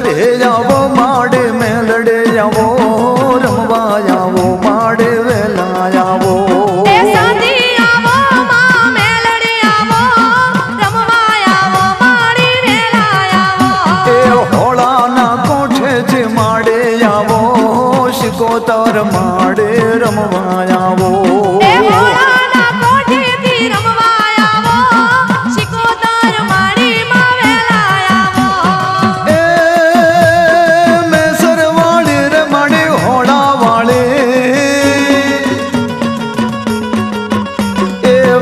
સોધે જાવો માડે મેલડે જાવો રમવા જાવો માડે વેલા જાવો કોતર માડે રમવા આવો મેસર વાળે રે માડે હોળા વાળે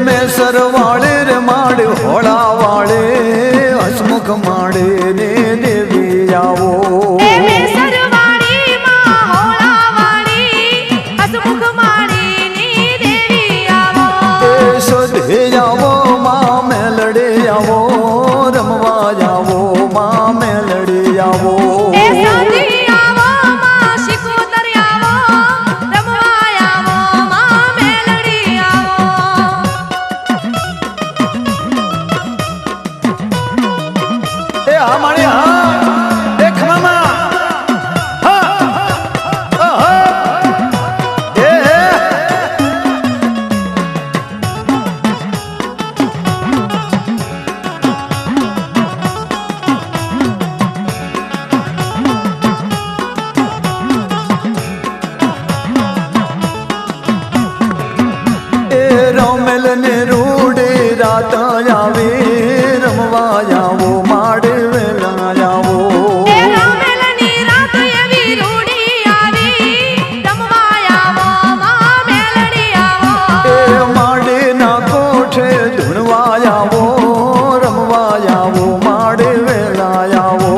મેસર વાળે રે માડે હોળા વાળે હસમુખ માડે ને દેવી આવો જાવો માં મેલડે આવો રમવા જાવો માં મેલડે આવો હા માણી હા એ ખમામાં રમેલ ને રૂડે રાત આવે રમવા જાવો માડે વેલા જાવો માડે ના કોઠે ધૂણવા જાવો રમવા જાવો માડે વેલા જાવો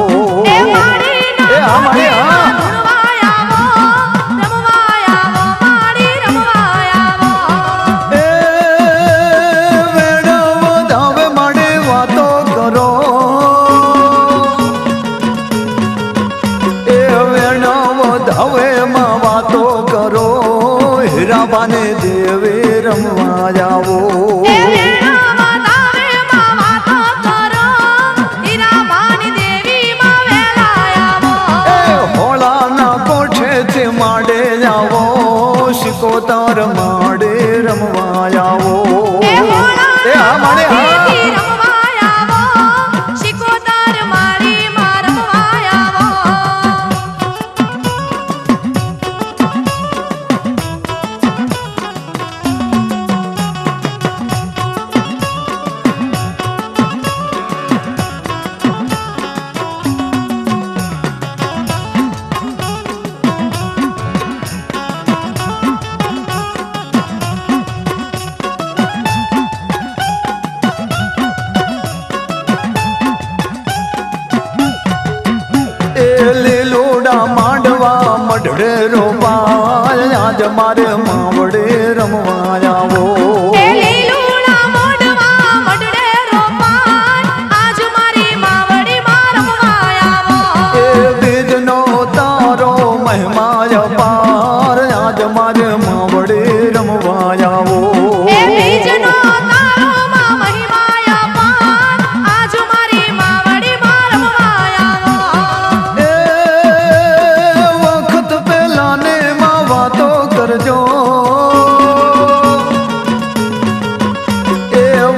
હવે માં વાતો કરો હીરાબાને દેવે રમવા જાવો હોળાના કોઠે માડે જાવો શિકોતર માડે રમવા જાવો હા માડે હા લીલોડા માંડવા મઢડે રોપાલ આજ મારે માવડે રમવા જાવો બીજનો તારો મહિમા અપાર આજ મારે માવડે રમવા જાવો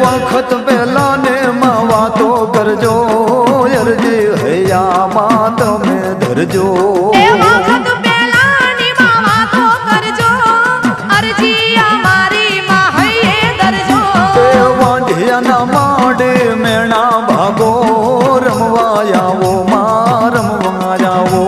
વખત પહેલા ને માં વાતો કરજો અરજી હૈયા માં તમે ધરજો વાંઢિયાના માડે મેણા ભાગો રમવા આવો માં રમવા આવો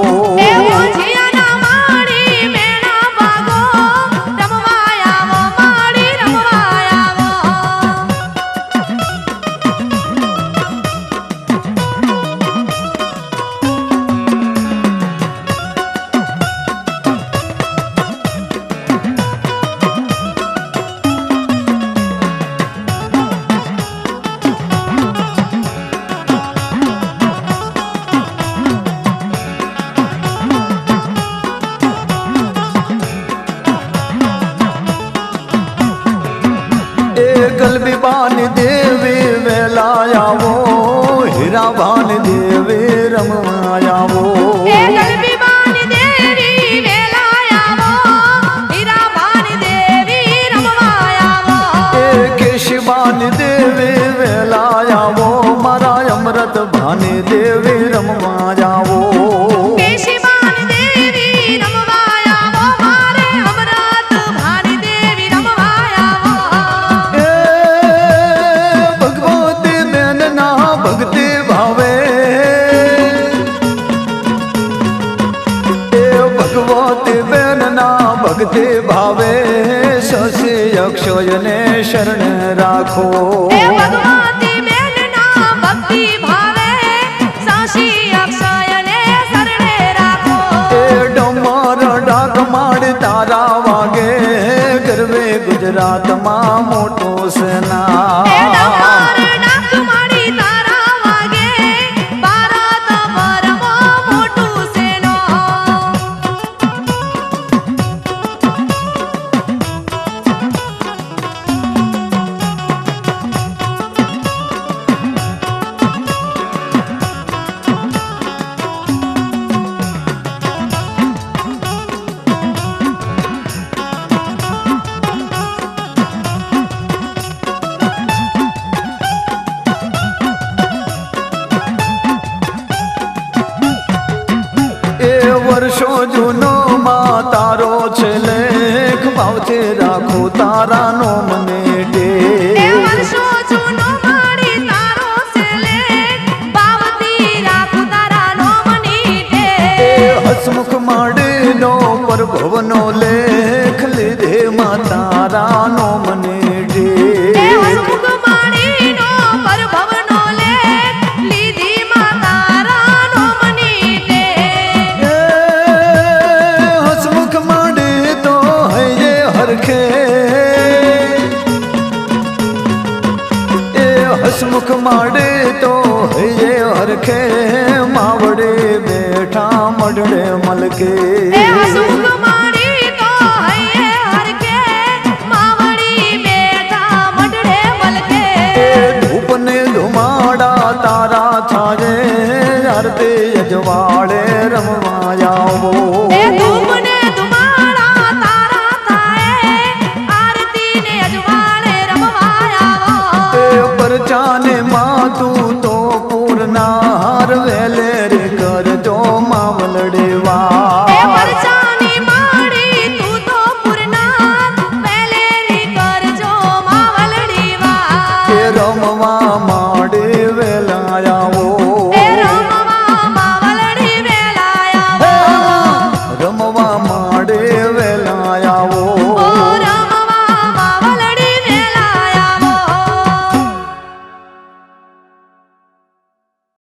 ગલબી બાન દેવી વેલા આવો હીરા બાન દેવી રમવા આવો બેનના ભક્તિ ભાવે શશી અક્ષયને શરણ રાખો એ ભગવતી બેનના ભક્તિ ભાવે શશી અક્ષયને શરણે રાખો એ ડમર ડાક માડ તારા વાગે ગરવે ગુજરાતમાં મોટો સેના એ ડમર ડાક માડી તારા વાગે ભારત ભરમાં મોટું સેનો વર્ષો જૂનો માં તારો છે લેખ ભાવથી રાખો તારા નો મને એ વર્ષો જૂનો માડી તારો છે લેખ ભાવથી રાખું તારા નો મની દે હસમુખ માંડીનો પ્રભવનો લેખ લીધે માં તારા નો મને એ હસમુખ માડીનો પરભવનો લેખ લીધી માં તારા નો મની દે હસમુખ માંડી તો હૈયે હરખે એ હસમુખ માંડી તો હૈયે હરખે માવડે બેઠા મઢડે મલકે એ હસમુખ માડી તો હૈયે હરખે માવડી બેઠા મઢડે મલકે ધૂપ ને ધુમાડા તારા થાજે આરતી અજવાળે રમવા આવો એ ધૂપ